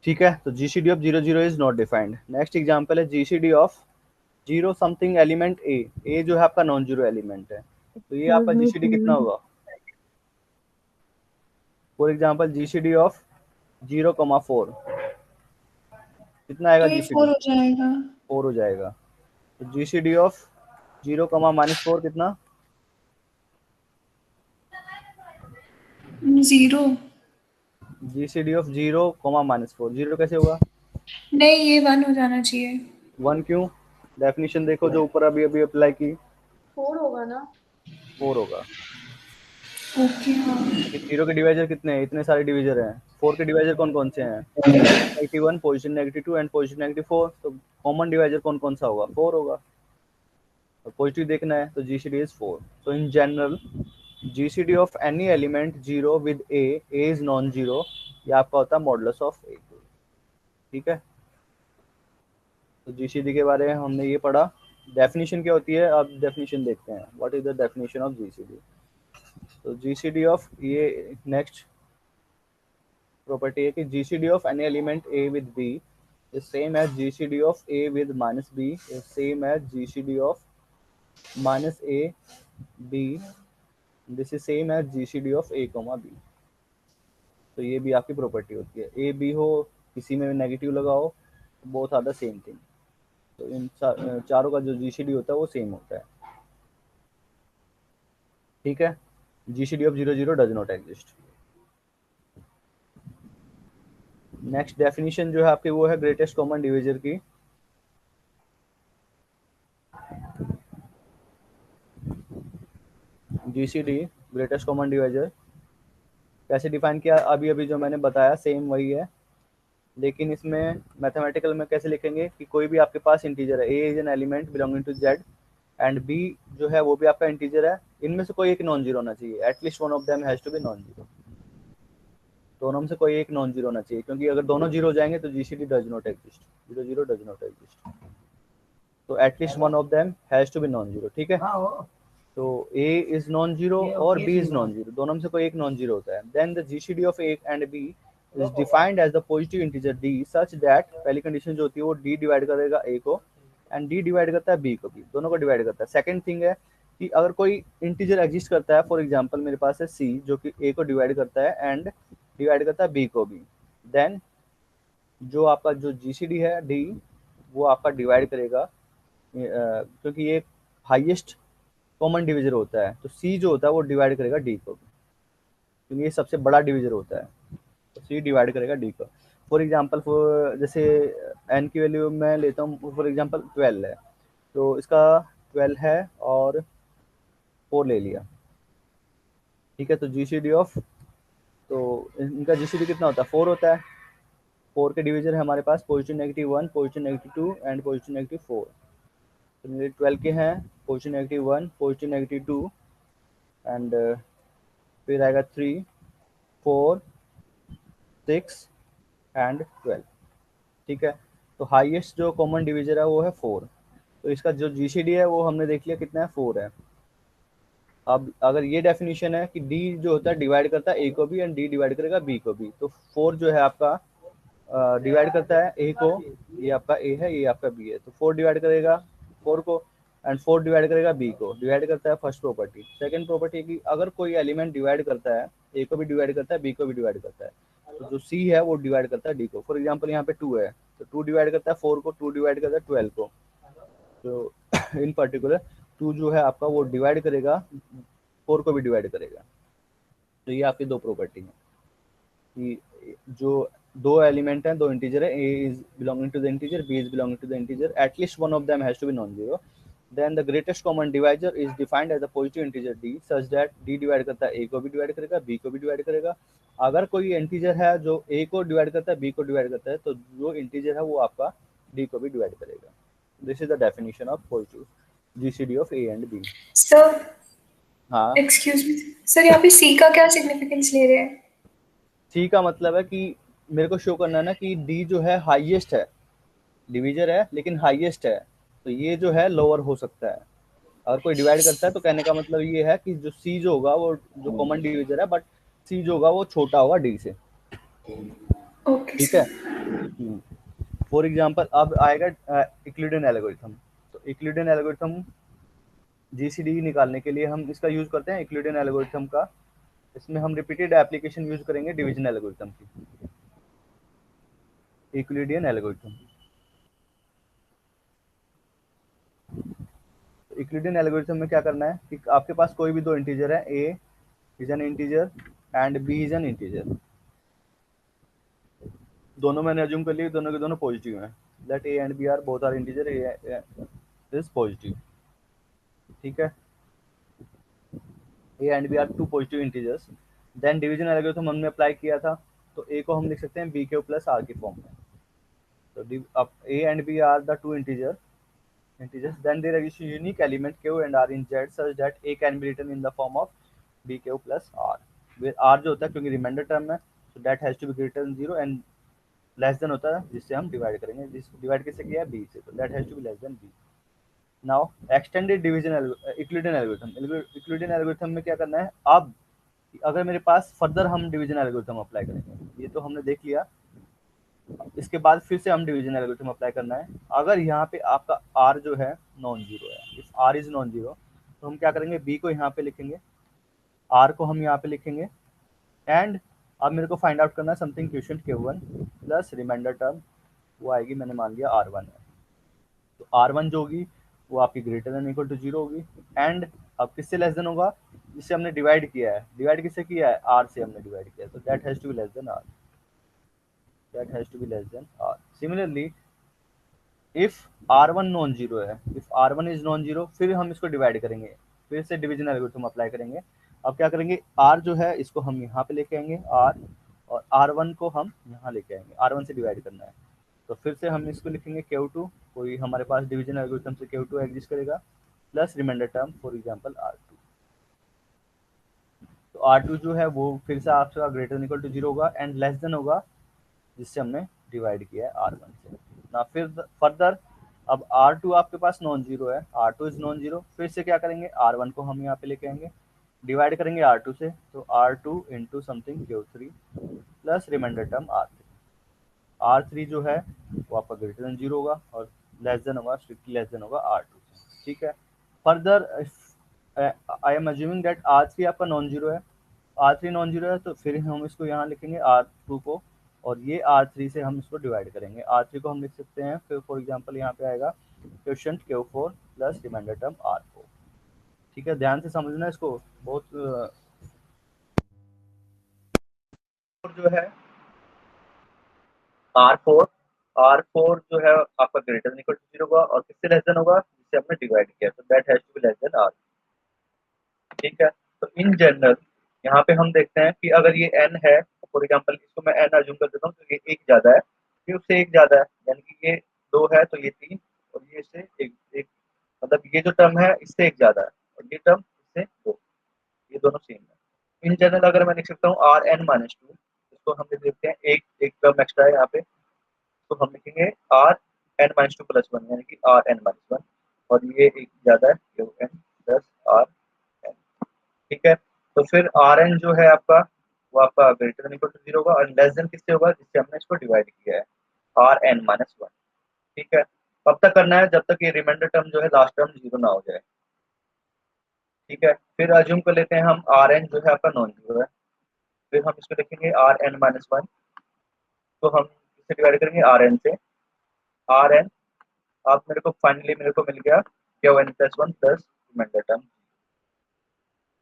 ठीक है, तो GCD of 0 0 is not defined. Next example है GCD of zero something element a. A जो है आपका नॉन जीरो एलिमेंट है, तो ये एक्सक्यूज आपका मी जीसीडी कितना होगा? फॉर एग्जांपल जीसीडी ऑफ 0,4 कितना आएगा तो ये जीसीडी? 4 हो जाएगा। 4 हो जाएगा। तो जीसीडी ऑफ 0,-4 कितना? 0। जीसीडी ऑफ 0,-4 जीरो कैसे होगा? नहीं, ये 1 हो जाना चाहिए। 1 क्यों? डेफिनेशन देखो जो ऊपर अभी अभी अप्लाई की। 4 होगा ना? 4 होगा, ओके, हाँ। लेकिन 0 के डिवाइजर कितने हैं? इतने सारे डिविजर हैं। 4 के डिवाइजर कौन कौन से हैं? -1, +2 एंड +4। तो कॉमन डिवाइजर कौन कौन सा होगा? 4 होगा। तो पॉजिटिव देखना है तो जीसीडी इज 4। तो in general GCD of any element 0 with A is non zero, ये आपका होता है मॉडुलस ऑफ ए। ठीक है, तो जीसीडी के बारे में हमने ये पढ़ा। डेफिनेशन क्या होती है, अब डेफिनेशन देखते हैं। What is the definition of GCD? तो जीसीडी ऑफ ये नेक्स्ट प्रॉपर्टी है कि GCD of any element A with B is same as GCD of A with minus B is same as GCD of minus A B. This is same as GCD of A comma B. तो ये भी आपकी property होती है। A B हो, किसी में negative लगाओ, both are the same thing. तो इन चारों का जो जीसीडी होता है वो सेम होता है। ठीक है, GCD of 0 0 does not exist. Next definition जो है आपकी वो है ग्रेटेस्ट कॉमन डिविजर की। जीसीडी ग्रेटेस्ट कॉमन डिवाइजर कैसे डिफाइन किया? अभी अभी जो मैंने बताया सेम वही है, लेकिन इसमें मैथमेटिकल में कैसे लिखेंगे कि कोई भी आपके पास इंटीजर है, a is an element belonging to Z and b जो है वो भी आपका इंटीजर है, इनमें से कोई एक नॉन जीरो होना चाहिए। At least one of them has to be non zero. दोनों में से कोई एक नॉन जीरो होना चाहिए, क्योंकि अगर दोनों जीरो हो जाएंगे तो GCD does not exist. 0 0 does not exist. तो at least one of them has to be non zero. ठीक है, तो ए इज नॉन जीरो और बी इज नॉन जीरो, दोनों में से कोई एक नॉन जीरो होता है। Then the GCD of A and b is defined as the positive integer d such that, पहली कंडीशन जो होती है वो डी डिवाइड करेगा ए को एंड डी डिवाइड करता है बी को भी, दोनों को डिवाइड करता है। सेकंड थिंग है कि अगर कोई इंटीजर एग्जिस्ट करता है, फॉर एग्जांपल मेरे पास है सी जो कि ए को डिवाइड करता है एंड डिवाइड करता है बी को भी, देन जो आपका जो जीसीडी है डी वो आपका डिवाइड करेगा, क्योंकि ये हाईएस्ट कॉमन डिविजर होता है, तो सी जो होता है वो डिवाइड करेगा डी को, क्योंकि ये सबसे बड़ा डिविजर होता है, तो सी डिवाइड करेगा डी को। फॉर एग्जांपल जैसे एन की वैल्यू मैं लेता हूँ, फॉर एग्जांपल 12 है, तो इसका 12 है और 4 ले लिया। ठीक है, तो जीसीडी ऑफ, तो इनका जीसीडी कितना होता है? 4 होता है। 4 के डिविजर है हमारे पास +1, +2 एंड +4। तो मेरे 12 के हैं +1, +2 एंड फिर आएगा 3, 4, 6 एंड 12। ठीक है, तो हाईएस्ट जो कॉमन डिविजर है वो है 4। तो इसका जो जीसीडी है वो हमने देख लिया कितना है, 4 है। अब अगर ये डेफिनेशन है कि डी जो होता है डिवाइड करता है ए को भी एंड डी डिवाइड करेगा बी को भी, तो 4 जो है आपका डिवाइड करता है ए को, ये आपका ए है ये आपका बी है, तो 4 डिवाइड करेगा 4 को एंड 4 डिवाइड करेगा बी को, डिवाइड करता है फर्स्ट प्रॉपर्टी। सेकंड प्रॉपर्टी की अगर कोई एलिमेंट डिवाइड करता है, ए को भी डिवाइड करता है बी को भी डिवाइड करता है, तो जो सी है वो डिवाइड करता है डी को। फॉर एग्जाम्पल यहाँ पे 2 है, तो 2 डिवाइड करता है 4 को, 2 डिवाइड करता है 12 को, तो इन पर्टिकुलर 2 जो है आपका वो डिवाइड करेगा 4 को भी डिवाइड करेगा। तो ये आपकी दो प्रॉपर्टी है कि जो दो एलिमेंट हैं, दो इंटीजर है, a is belonging to the integer, b is belonging to the integer, at least one of them has to be non zero. Then the greatest common divisor is defined as a positive integer d such that d divide करता है ए को भी divide करेगा B को भी divide करेगा। अगर कोई इंटीजर है जो ए को डिवाइड करता है बी को डिवाइड करता है, तो जो इंटीजर है वो आपका डी को भी डिवाइड करेगा। This is the definition of positive GCD of A and B. Sir, हाँ, एक्सक्यूज मी सर, यहाँ पे सी का क्या सिग्निफिकेंस ले रहे हैं? सी का मतलब है कि मेरे को शो करना है ना कि डी जो है हाईएस्ट है, डिवीजर है लेकिन हाईएस्ट है, तो ये जो है लोअर हो सकता है। अगर कोई डिवाइड करता है तो कहने का मतलब ये है कि जो सी जो होगा वो जो कॉमन डिवीजर है, बट सी जो होगा वो छोटा होगा डी से। ओके ठीक है। सर। फॉर एग्जांपल अब आएगा यूक्लिडियन एल्गोरिथम। तो यूक्लिडियन एल्गोरिथम जीसीडी निकालने के लिए हम इसका यूज करते हैं यूक्लिडियन एल्गोरिथम का। इसमें हम रिपीटेड एप्लीकेशन यूज करेंगे डिवीजन एल्गोरिथम की, यूक्लिडियन एल्गोरिथम। यूक्लिडियन एल्गोरिथम में क्या करना है कि आपके पास कोई भी दो इंटीजर है, a is an integer and b is an integer. दोनों मैंने अज्यूम कर लिए दोनों के दोनों पॉजिटिव हैं, that A and B are both are integer, A is positive. ठीक है, A and B are two positive integers. Then division algorithm हमने अप्लाई किया था, तो ए को हम लिख सकते हैं बी क्यू प्लस आर की फॉर्म में। तो अब A and B are the two integers, then there is a unique element q and r in z such that a can be written in the form of bq plus r, where r जो होता है क्योंकि reminder term है, so that has to be greater than 0 and less than होता है जिससे हम divide करेंगे, जिस डिवाइड किससे किया है b से, तो that has to be less than b। Now extended division Euclidean algorithm. Euclidean algorithm में क्या करना है, अब अगर मेरे पास फर्दर हम डिवीजन एल्गोरिथम अप्लाई करेंगे, ये तो हमने देख लिया, इसके बाद फिर से हम डिवीजन एल्गोरिथम अप्लाई करना है। अगर यहाँ पे आपका r जो है नॉन जीरो है, if r is non zero, तो हम क्या करेंगे, b को यहाँ पे लिखेंगे, r को हम यहाँ पे लिखेंगे, एंड अब मेरे को फाइंड आउट करना है something question Q1 plus reminder term, वो आएगी, मैंने मान लिया R1 है। तो R1 जो होगी वो आपकी greater than equal to zero होगी, एंड अब किससे लेस देन होगा, जिससे हमने डिवाइड किया है, डिवाइड किससे किया है, r से हमने डिवाइड किया है, तो that has to be less than r, that has to be less than r। Similarly if R1 non zero है, if R1 is non zero, फिर हम इसको डिवाइड करेंगे, फिर से डिवीजन एल्गोरिथम अप्लाई करेंगे। अब क्या करेंगे, R जो है इसको हम यहाँ पे लेके आएंगे R, और R1 को हम यहाँ लेके आएंगे, R1 से डिवाइड करना है, तो फिर से हम इसको लिखेंगे Q2, कोई हमारे पास डिवीजन एल्गोरिथम से Q2 एग्जिस्ट करेगा, plus reminder term for example R2। तो R2 जो है वो फिर से आपका greater than equal to zero होगा एंड लेस देन होगा जिससे हमने डिवाइड किया है R1 से ना। फिर फर्दर अब R2 आपके पास नॉन जीरो है, R2 इज नॉन जीरो, फिर से क्या करेंगे, R1 को हम यहाँ पे लेके आएंगे, डिवाइड करेंगे R2 से, तो R2 into something Q3 plus reminder term R3 जो है वो आपका ग्रेटर देन जीरो होगा और लेस देन होगा, स्ट्रिक्टली लेस देन होगा R2 से। ठीक है, further I am assuming that R3 आपका नॉन जीरो है, R3 नॉन जीरो है, तो फिर हम इसको यहाँ लिखेंगे R2 को, और ये R3 से हम इसको डिवाइड करेंगे, R3 को हम लिख सकते हैं, फिर फॉर एग्जांपल यहाँ पे आएगा question Q4 plus remainder term R4। ठीक है, ध्यान से समझना इसको, बहुत जो है R4, R4 जो है आपका greater than equal to zero होगा और किससे लेस देन होगा, जिससे हमने डिवाइड किया, तो that has to be less than R। ठीक है, तो इन जनरल यहाँ पे हम देखते हैं कि अगर ये n है, फॉर एग्जांपल इसको मैं n अज्यूम कर देता हूँ, तो ये एक ज्यादा है, फिर उससे एक ज्यादा है, यानी कि ये दो है तो ये तीन, और ये इससे एक एक, मतलब ये जो टर्म है इससे एक ज्यादा है और ये टर्म इससे दो, ये दोनों सेम है। इन जनरल अगर मैं लिख सकता हूँ Rn-2, इसको हम लिख देते हैं, एक एक टर्म एक्स्ट्रा है यहाँ पे, तो हम लिखेंगे Rn-2 प्लस वन, यानी कि Rn-1, और ये एक ज्यादा है n प्लस Rn। ठीक है, तो फिर Rn जो है आपका वो आपका greater than equal to zero होगा और लेस देन किससे होगा, जिससे हमने इसको डिवाइड किया है Rn-1। ठीक है, कब तक करना है, जब तक ये रिमाइंडर टर्म जो है लास्ट टर्म जीरो ना हो जाए। ठीक है, फिर अज्यूम कर लेते हैं हम Rn जो है आपका नॉन जीरो है, फिर हम इसको लिखेंगे Rn-1, तो हम इससे डिवाइड करेंगे Rn से, Rn आप मेरे को फाइनली मेरे को मिल गया Qn+1 प्लस रिमाइंडर टर्म।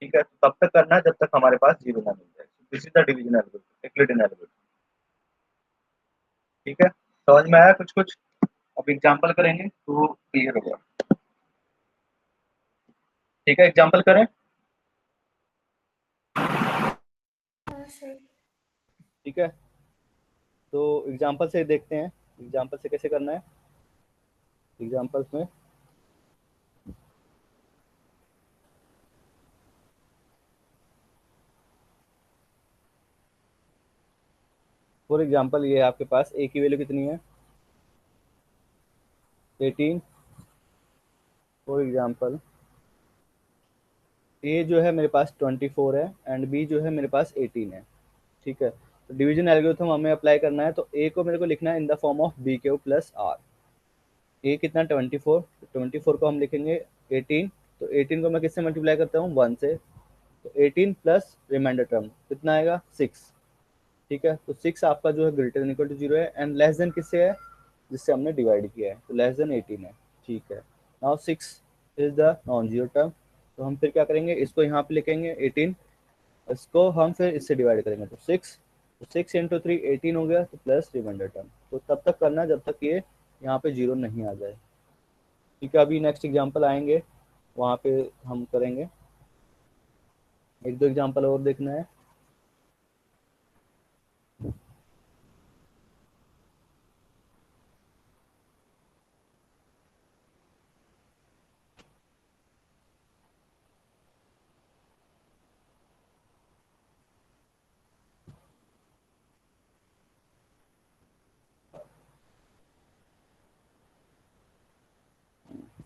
ठीक है, तो तब तक करना है जब तक हमारे पास जीरो ना मिल जाए, this is the division algorithm, Euclidean algorithm. ठीक है, समझ में आया कुछ कुछ, अब एग्जांपल करेंगे तो क्लियर होगा। ठीक है, एग्जांपल करें। हाँ सर। ठीक है, तो एग्जांपल से देखते हैं, एग्जांपल से कैसे करना है। एग्जांपल्स में फॉर एग्जांपल ये आपके पास ए की वैल्यू कितनी है, 18। फॉर एग्जांपल ए जो है मेरे पास 24 है एंड बी जो है मेरे पास 18 है। ठीक है, तो डिवीजन एल्गोरिथम हमें अप्लाई करना है, तो ए को मेरे को लिखना है in the form of b Q plus r. A कितना 24, 24 को हम लिखेंगे 18, तो 18 को मैं किससे मल्टीप्लाई करता हूँ 1 से, तो 18 प्लस रिमाइंडर टर्म कितना आएगा 6। ठीक है, तो 6 आपका जो है ग्रेटर देन इक्वल टू 0 है, एंड लेस देन किससे है, जिससे हमने डिवाइड किया है, तो लेस देन 18 है। ठीक है, now 6 is the non zero term, तो हम फिर क्या करेंगे, इसको यहाँ पे लिखेंगे 18, इसको हम फिर इससे डिवाइड करेंगे, तो 6, तो 6 इंटू 3 18 हो गया, तो प्लस रिमाइंडर टर्म, तो तब तक करना जब तक ये यहाँ पे जीरो नहीं आ जाए। ठीक है, अभी नेक्स्ट एग्जाम्पल आएंगे, वहाँ पे हम करेंगे, एक दो एग्जाम्पल और देखना है।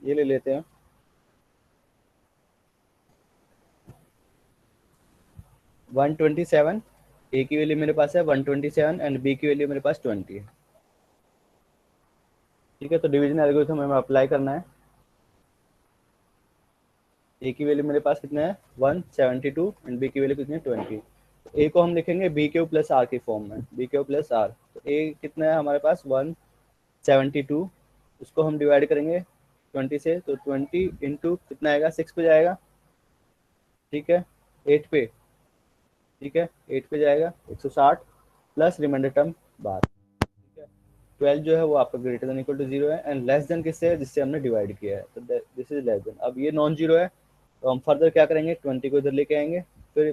ये ले लेते हैं 127, ए की वैल्यू मेरे पास है 127 एंड बी की वैल्यू मेरे पास 20 है। ठीक है, तो डिवीजन एल्गोरिथम हमें अप्लाई करना है। ए की वैल्यू मेरे पास कितना है 172 एंड बी की वैल्यू कितनी है 20। ए को हम लिखेंगे बी क्यू प्लस आर की फॉर्म में, बी क्यू प्लस आर, तो ए कितना है हमारे पास 172, उसको हम डिवाइड करेंगे 20 से, तो 20 इंटू कितना आएगा 6 पे जाएगा। ठीक है, 8 पे, ठीक है 8 पे जाएगा 160 प्लस रिमाइंडर टर्म बार। ठीक है, 12 जो है वो आपका ग्रेटर देन इक्वल टू 0 है, एंड लेस देन किससे है, जिससे हमने डिवाइड किया है, तो दिस इज लेस देन। अब ये नॉन जीरो है, तो हम फर्दर क्या करेंगे 20 को इधर लेके आएंगे, फिर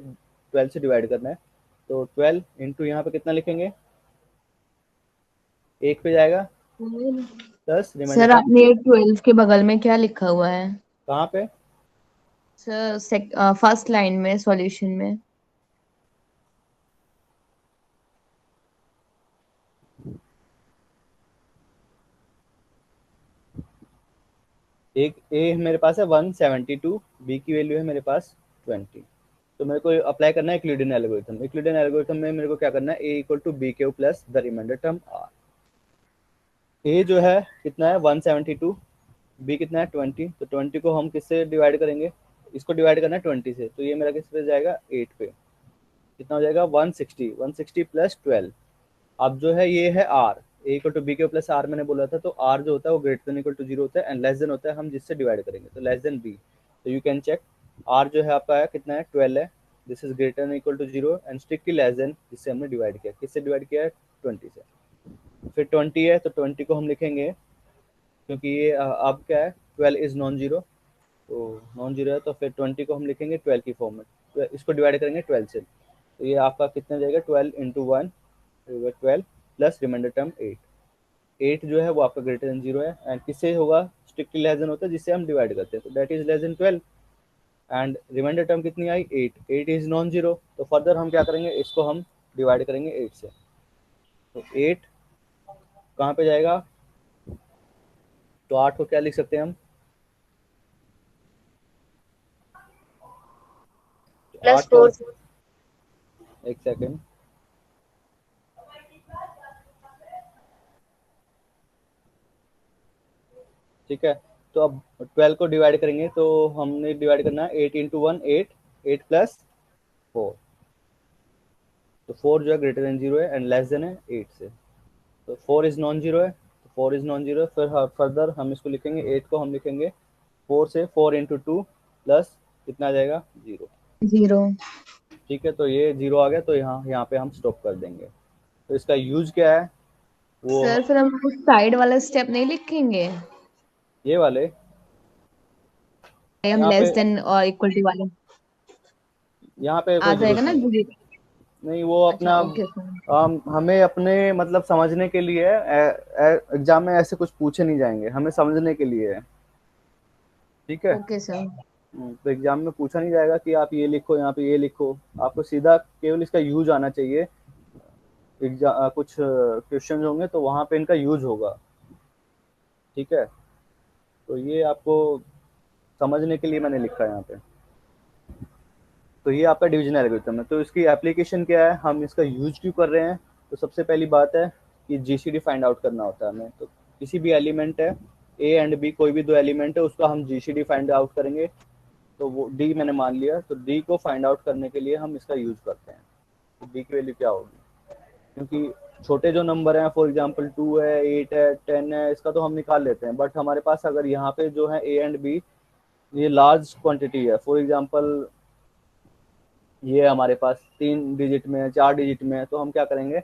12 से डिवाइड करना है, तो 12 इंटू यहाँ पे कितना लिखेंगे 1 पे जाएगा प्लस रिमाइंडर सर टर्म। आपने 12 के बगल में क्या लिखा हुआ है? कहाँ पे, सर फर्स्ट लाइन में सॉल्यूशन में। एक ए मेरे पास है 172, बी की वैल्यू है मेरे पास 20, तो मेरे को अप्लाई करना है यूक्लिडियन एल्गोरिथम। यूक्लिडियन एल्गोरिथम में मेरे को क्या करना है, a equal to B Q plus the remainder term r. A जो है कितना है 172, बी कितना है 20, तो 20 को हम किससे डिवाइड करेंगे, इसको डिवाइड करना है 20 से, तो ये मेरा किस पे जाएगा 8 पे, कितना हो जाएगा 160, 160 प्लस 12। अब जो है ये है R, A equal to B Q plus R मैंने बोला था, तो आर जो होता है वो ग्रेटर देन इक्वल टू 0 होता है, एंड लेस देन होता है हम जिससे डिवाइड करेंगे, तो लेस देन बी, तो यू कैन चेक आर जो है आपका है कितना है 12 है, this is greater than equal to 0 and strictly less than, जिससे हमने डिवाइड किया, किससे डिवाइड किया है 20 से। फिर 20 है, तो 20 को हम लिखेंगे, क्योंकि ये अब क्या है 12 इज नॉन जीरो, तो नॉन जीरो है, तो फिर 20 को हम लिखेंगे 12 की फॉर्म में, तो इसको डिवाइड करेंगे 12 से, तो ये आपका कितना जाएगा 12 इंटू 1, 12 प्लस रिमाइंडर टर्म 8, 8 जो है वो आपका ग्रेटर देन 0 है, एंड किससे होगा स्ट्रिक्टली लेस देन होता है जिससे हम डिवाइड करते हैं, तो that is less than 12, and reminder term कितनी आई 8, 8 इज नॉन जीरो, तो फर्दर हम क्या करेंगे, इसको हम डिवाइड करेंगे 8 से, तो 8 कहाँ पे जाएगा, तो 8 को क्या लिख सकते हैं हम, तो 8 को, +4। एक सेकेंड, ठीक है, तो अब 12 को डिवाइड करेंगे, तो हमने डिवाइड करना है 8 इंटू 1 8, 8 प्लस 4, तो 4 जो है ग्रेटर देन 0 है एंड लेस देन है 8 से, तो 4 इज नॉन जीरो है, तो 4 इज नॉन जीरो, फिर फर्दर हम इसको लिखेंगे 8 को हम लिखेंगे 4 से, 4 इंटू 2 प्लस कितना आ जाएगा 0। 0। ठीक है, तो ये 0 आ गया, तो यहाँ यहाँ पे हम स्टॉप कर देंगे। तो इसका यूज क्या है वो, सर फिर हम उस साइड वाला स्टेप नहीं लिखेंगे? ये वाले हम यहाँ पे, लेस देन और इक्वल टू वाले यहाँ पे आ कोई जाएगा जरूरत ना नहीं है, 0। नहीं वो अच्छा अपना ओके सर। हमें अपने मतलब समझने के लिए एग्जाम में ऐसे कुछ पूछे नहीं जाएंगे, हमें समझने के लिए है। ठीक है, ओके सर। तो एग्जाम में पूछा नहीं जाएगा कि आप ये लिखो यहाँ पे ये लिखो, आपको सीधा केवल इसका यूज आना चाहिए। कुछ क्वेश्चन होंगे तो वहां पे इनका यूज होगा। ठीक है, तो ये आपको समझने के लिए मैंने लिखा है यहाँ पे। तो ये आपका डिवीजन एल्गोरिथम है। तो इसकी एप्लीकेशन क्या है, हम इसका यूज क्यों कर रहे हैं? तो सबसे पहली बात है कि जीसीडी फाइंड आउट करना होता है हमें। तो किसी भी एलिमेंट है ए एंड बी, कोई भी दो एलिमेंट है, उसका हम जीसीडी फाइंड आउट करेंगे। तो वो डी मैंने मान लिया, तो डी को फाइंड आउट करने के लिए हम इसका यूज करते हैं। तो डी की वैल्यू क्या होगी, क्योंकि छोटे जो नंबर हैं, फॉर एग्जांपल 2 है, 8 है, 10 है, इसका तो हम निकाल लेते हैं। बट हमारे पास अगर यहाँ पे जो है ए एंड बी, ये लार्ज क्वांटिटी है, फॉर एग्जांपल ये हमारे पास 3 डिजिट में है, 4 डिजिट में है, तो हम क्या करेंगे,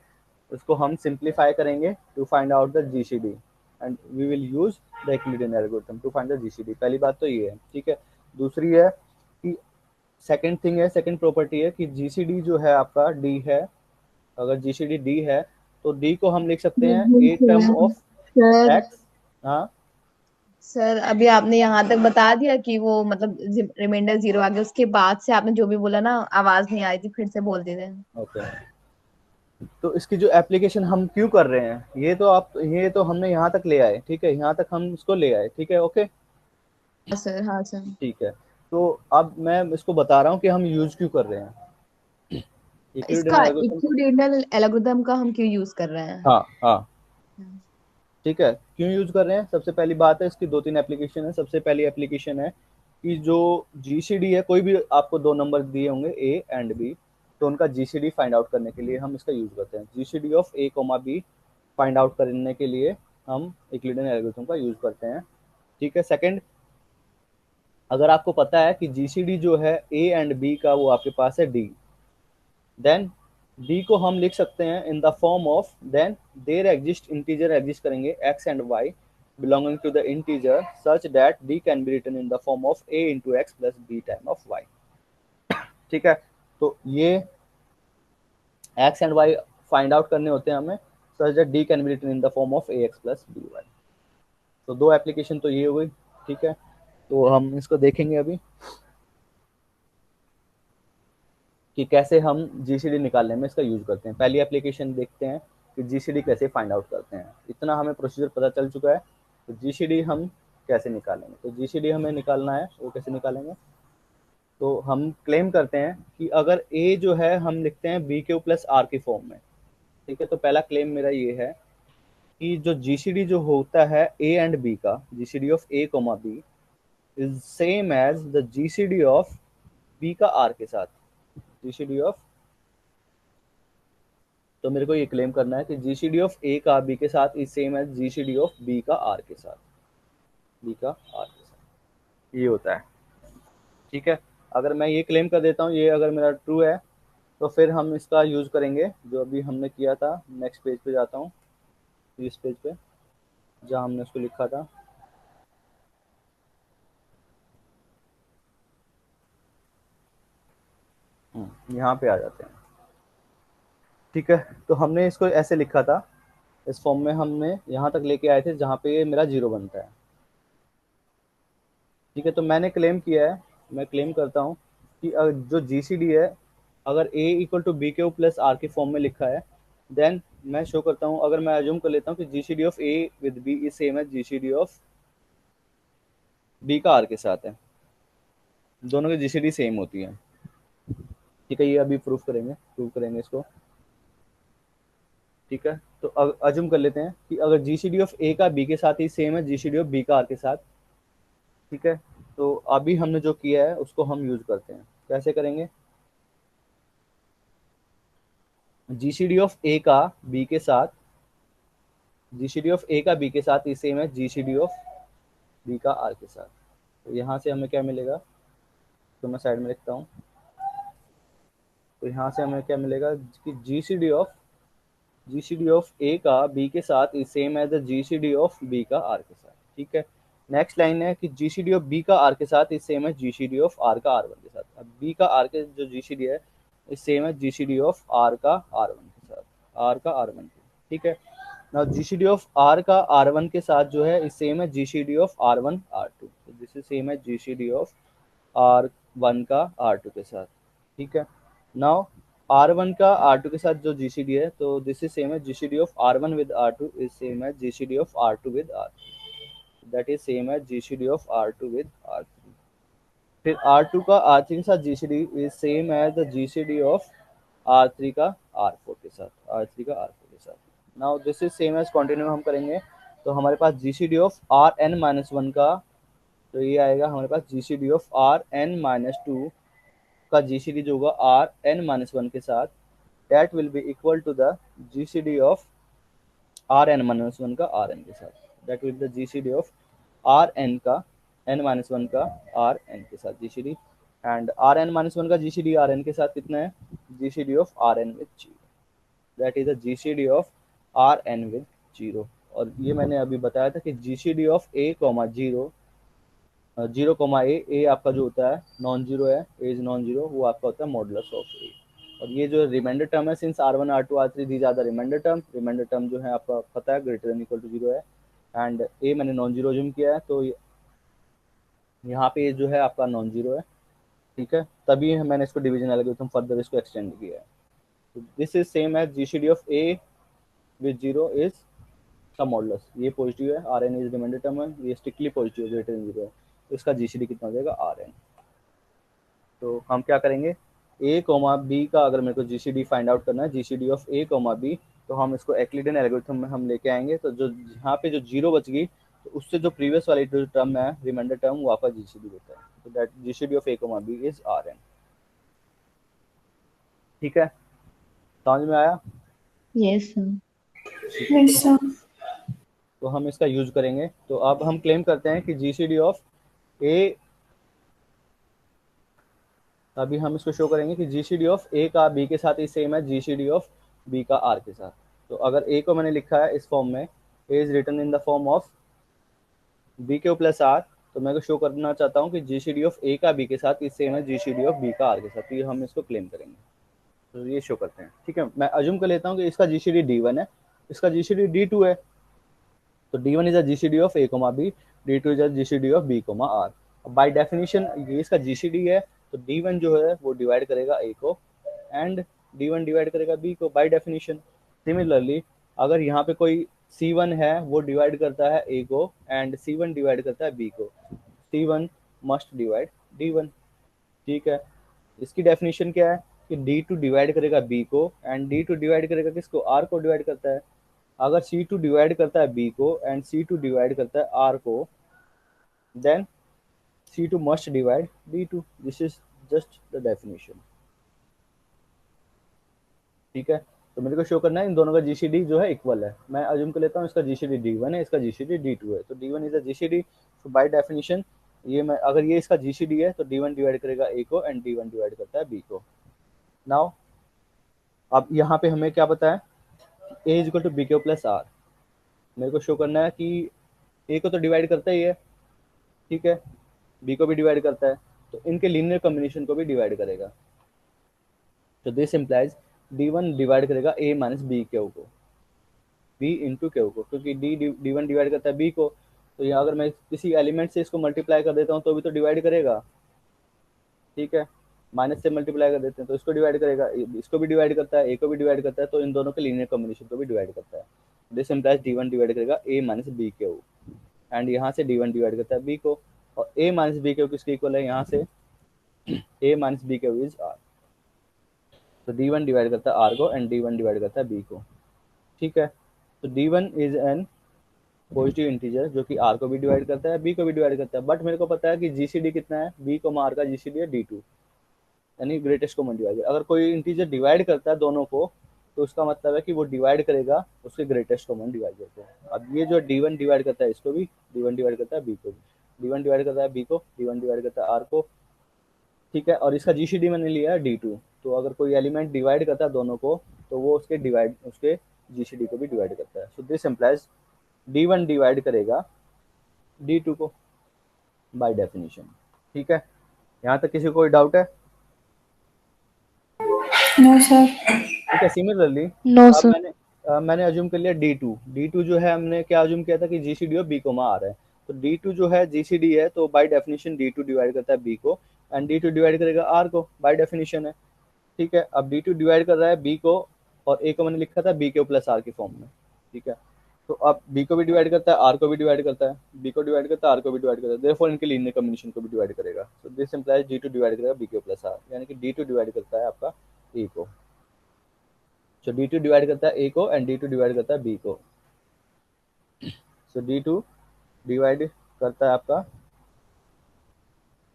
उसको हम सिंप्लीफाई करेंगे to find out the GCD, and we will use the Euclidean algorithm to find the GCD. पहली बात तो ये है, ठीक है। दूसरी है कि सेकंड थिंग है, सेकंड प्रॉपर्टी है कि जीसीडी जो है आपका डी है। अगर जीसीडी डी है तो डी को हम लिख सकते हैं a term of sir x. हाँ सर अभी आपने यहाँ तक बता दिया कि वो मतलब रिमाइंडर 0 आ गया, उसके बाद से आपने जो भी बोला ना, आवाज नहीं आई थी, फिर से बोल दीजिए। ओके। तो इसकी जो एप्लीकेशन हम क्यों कर रहे हैं, ये तो हमने यहाँ तक ले आए, ठीक है, यहाँ तक हम इसको ले आए, ठीक है, ओके, हाँ सर, हाँ सर। ठीक है। तो अब मैं इसको बता रहा हूँ कि हम यूज क्यों कर रहे हैं इसका यूक्लिडियन एल्गोरिथम को। इक्विडियनल एल्गोरिथम का हम क्यों यूज कर रहे हैं? हाँ हाँ, ठीक है, क्यों यूज कर रहे हैं? सबसे पहली बात है, इसकी 2-3 एप्लीकेशन है। सबसे पहली एप्लीकेशन है कि जो जीसीडी है, कोई भी आपको दो नंबर दिए होंगे ए एंड बी, तो उनका जीसीडी फाइंड आउट करने के लिए हम इसका यूज करते हैं। GCD of A comma B find out करने के लिए हम यूक्लिडियन एल्गोरिथम का यूज करते हैं, ठीक है। सेकंड, अगर आपको पता है कि जीसीडी जो है ए एंड बी का, वो आपके पास है डी, देन डी को हम लिख सकते हैं in the form of, then there exist integer exist करेंगे x and y belonging to the integer such that d can be written in the form of a into x plus b time of y, ठीक है। तो ये x and y find out करने होते हैं हमें, such that d can be written in the form of ax plus by। तो दो एप्लीकेशन तो ये हो गई, ठीक है। तो हम इसको देखेंगे अभी कि कैसे हम जीसीडी निकालने में इसका यूज करते हैं। पहली एप्लीकेशन देखते हैं कि जीसीडी कैसे फाइंड आउट करते हैं। इतना हमें प्रोसीजर पता चल चुका है, तो जीसीडी हम कैसे निकालेंगे। तो जीसीडी हमें निकालना है, वो कैसे निकालेंगे, तो हम क्लेम करते हैं कि अगर ए जो है हम लिखते हैं बी क्यू प्लस आर की फॉर्म में, ठीक है। तो पहला क्लेम मेरा ये है कि जो जीसीडी जो होता है ए एंड बी का, GCD of A comma B is same as the GCD of B का आर के साथ, जीसीडी ऑफ, तो मेरे को ये क्लेम करना है कि जीसीडी ऑफ ए का बी के साथ is same as GCD of B का आर के साथ, बी का आर के साथ, ये होता है, ठीक है। अगर मैं ये क्लेम कर देता हूँ, ये अगर मेरा ट्रू है, तो फिर हम इसका यूज करेंगे जो अभी हमने किया था। नेक्स्ट पेज पे जाता हूँ, इस पेज पे जहाँ हमने उसको लिखा था, यहाँ पे आ जाते हैं, ठीक है। तो हमने इसको ऐसे लिखा था, इस फॉर्म में हमने यहाँ तक लेके आए थे जहाँ पे ये मेरा 0 बनता है, ठीक है। तो मैंने क्लेम किया है, मैं क्लेम करता हूँ कि जो जीसीडी है, अगर a equal to B Q plus R के फॉर्म में लिखा है, देन मैं शो करता हूँ, अगर मैं अज्यूम कर लेता हूँ कि GCD of a with b is same है जीसीडी ऑफ b का r के साथ है, दोनों की जीसीडी सेम होती है, ठीक है। ये अभी प्रूव करेंगे इसको, ठीक है। तो अज्यूम कर लेते हैं कि अगर जीसीडी ऑफ a का b के साथ ही सेम है जीसीडी ऑफ b का r के साथ, ठीक है। तो अभी हमने जो किया है उसको हम यूज करते हैं। कैसे करेंगे, जीसीडी ऑफ ए का बी के साथ, जीसीडी ऑफ ए का बी के साथ ही सेम है जीसीडी ऑफ बी का आर के साथ। तो यहाँ से हमें क्या मिलेगा, तो मैं साइड में लिखता हूँ, तो यहाँ से हमें क्या मिलेगा कि जीसीडी ऑफ ए का बी के साथ is same as the GCD of B का आर के साथ, ठीक है। नेक्स्ट लाइन है कि जीसीडी ऑफ बी का आर के साथ इज सेम है जीसीडी ऑफ आर का आर वन के साथ। अब बी का आर के जो जीसीडी है इज सेम है जीसीडी ऑफ आर का आर वन के साथ, आर का आर वन, ठीक है। नाउ जीसीडी ऑफ आर का आर वन के साथ जो है इज सेम है GCD of R one R two, तो दिस इज सेम है जीसीडी ऑफ आर वन का आर टू के साथ, ठीक है। नाउ R1 का R2 के साथ जो GCD है, तो दिस इज सेम है GCD of R1 with R2 is same है GCD of R2 with R3, that is same है GCD of R2 with R3, फिर R2 का R3 के साथ GCD is same as the GCD of R3 का R4 के साथ, R3 का R4 के साथ। Now this is same as continue हम करेंगे, तो हमारे पास GCD ऑफ Rn-1 का, तो ये आएगा हमारे पास GCD ऑफ Rn-2 का GCD जो होगा Rn-1 के साथ, that will be equal to the GCD of Rn-1 का Rn के साथ, that will be the GCD of Rn का n-1 का Rn के साथ GCD, and Rn-1 का GCD Rn के साथ कितना है, GCD of Rn with 0, that is the GCD of Rn with 0। और ये मैंने अभी बताया था कि GCD of a, 0 0, a आपका जो होता है नॉन जीरो है, a इज नॉन जीरो, वो आपका होता है मॉडुलस ऑफ a। और ये जो रिमाइंडर टर्म है, सिंस R1 R2 R3 दी ज़्यादा रिमाइंडर टर्म जो है आपका पता है ग्रेटर देन इक्वल टू 0 है, एंड a मैंने नॉन जीरो ज्यूम किया है, तो यहाँ पे जो है आपका नॉन जीरो है, ठीक है, तभी मैंने इसको डिवीजन एल्गोरिथम फर्दर इसको एक्सटेंड किया है। तो this is same as GCD of a with 0 is सब मॉडुलस, ये पॉजिटिव है, Rn इज रिमाइंडर टर्म है, ये स्ट्रिक्टली पॉजिटिव ग्रेटर देन 0 है, तो इसका GCD कितना हो जाएगा Rn। तो हम क्या करेंगे, a, b का अगर मेरे को GCD फाइंड आउट करना है, GCD ऑफ a, b, तो हम इसको एक्लिडन एल्गोरिथम में हम लेके आएंगे, तो जो यहाँ पे जो 0 बच गई, तो उससे जो प्रीवियस वाली जो टर्म है रिमाइंडर टर्म, वो आपका GCD होता है, तो that GCD of a, b is Rn। ठीक है, समझ में आया? Yes sir. Yes, sir. तो हम इसका यूज करेंगे, तो अब हम क्लेम करते हैं कि GCD ऑफ a, अभी हम इसको शो करेंगे कि GCD ऑफ a का b के साथ ही सेम है GCD ऑफ b का r के साथ। तो अगर a को मैंने लिखा है इस फॉर्म में, a is written in the form of b Q plus r, तो मैं शो करना चाहता हूँ कि GCD ऑफ a का b के साथ ही सेम है GCD ऑफ b का r के साथ, तो ये हम इसको क्लेम करेंगे, तो ये शो करते हैं। ठीक है, मैं अज्यूम कर लेता हूँ कि इसका GCD D1 है, इसका GCD D2 है, तो D1 is a GCD of a, b, D2 is a GCD of b, r। By definition ये इसका GCD है, तो D1 जो है वो डिवाइड करेगा a को, एंड D1 डिवाइड करेगा b को बाय डेफिनेशन। सिमिलरली अगर यहाँ पे कोई C1 है, वो डिवाइड करता है a को, एंड C1 डिवाइड करता है b को, C1 मस्ट डिवाइड D1। ठीक है, इसकी डेफिनेशन क्या है कि D2 डिवाइड करेगा b को, एंड D2 डिवाइड करेगा किसको, r को डिवाइड करता है। अगर C2 डिवाइड करता है b को एंड C2 डिवाइड करता है r को, then C2 must divide D2, this is just the definition. ठीक है, तो मेरे को शो करना है इन दोनों का GCD जो है इक्वल है। मैं अज्यूम कर लेता हूँ इसका GCD D1 है, इसका GCD D2 है, तो D1 इज अ GCD, तो बाय डेफिनेशन ये मैं अगर ये इसका GCD है, तो D1 डिवाइड करेगा a को, एंड D1 डिवाइड करता है b को। नाउ अब यहाँ पे हमें क्या पता है, a is equal to B Q plus r, मेरे को शो करना है कि a को तो डिवाइड करता ही है, ठीक है, b को भी डिवाइड करता है, तो इनके लीनियर कॉम्बिनेशन को भी डिवाइड करेगा, तो दिस इम्प्लाइज D1 डिवाइड करेगा a माइनस बी क्यू को, b इंटू क्यू को, क्योंकि D1 डिवाइड करता है b को, तो यहाँ अगर मैं किसी एलिमेंट से इसको मल्टीप्लाई कर देता हूँ तो भी तो डिवाइड करेगा। ठीक है, माइनस से मल्टीप्लाई कर देते हैं तो इसको डिवाइड करेगा, इसको भी डिवाइड करता है, a को भी डिवाइड करता है, तो इन दोनों के लीनियर कॉम्बिनेशन को भी डिवाइड करता है। दिस इम्प्लाइज D1 डिवाइड करेगा a minus B Q, and यहाँ से D1 डिवाइड करता है b को, और a माइनस बी क्यू किसके इक्वल है, यहाँ से a minus B Q is r, तो D1 डिवाइड करता है r को, एंड D1 डिवाइड करता है b को। ठीक है, तो D1 is an positive integer जो कि r को भी डिवाइड करता है, b को भी डिवाइड करता है, बट मेरे को पता है कि GCD कितना है, b को r का GCD है D2, यानी ग्रेटेस्ट कॉमन डिवाइजर। अगर कोई इंटीजर डिवाइड करता है दोनों को, तो उसका मतलब है कि वो डिवाइड करेगा उसके ग्रेटेस्ट कॉमन डिवाइजर को। अब ये जो D1 डिवाइड करता है इसको भी, D1 डिवाइड करता है b को भी, D1 डिवाइड करता है b को, D1 डिवाइड करता है r को। ठीक है, और इसका GCD मैंने लिया है D2, तो अगर कोई एलिमेंट डिवाइड करता है दोनों को, तो वो उसके GCD को भी डिवाइड करता है। सो दिस इम्प्लाइज D1 डिवाइड करेगा D2 को बाय डेफिनेशन। ठीक है, यहाँ तक किसी को कोई डाउट है? No, sir. ठीक है, सिमिलरली नो अब सर। मैंने अज्यूम कर लिया D2 जो है, हमने क्या अज्यूम किया था कि GCD ऑफ b को आ रहा है, तो D2 जो है GCD है, तो बाय डेफिनेशन D2 डिवाइड करता है b को, एंड D2 डिवाइड करेगा r को, बाय डेफिनेशन है। ठीक है, अब D2 डिवाइड कर रहा है b को, और a को मैंने लिखा था b क्यू प्लस r की फॉर्म में। ठीक है, तो अब बी को भी डिवाइड करता है, आर को भी डिवाइड करता है, बी को डिवाइड करता है, आर को भी डिवाइड करता है, देयरफॉर इनके लीनियर कॉम्बिनेशन को भी डिवाइड करेगा। तो this implies D two divide करेगा बी को प्लस आर, यानी कि डी टू डिवाइड करता है आपका ए को। सो डी टू डिवाइड करता है ए को एंड डी टू डिवाइड करता है बी को। सो डी टू डिवाइड करता है आपका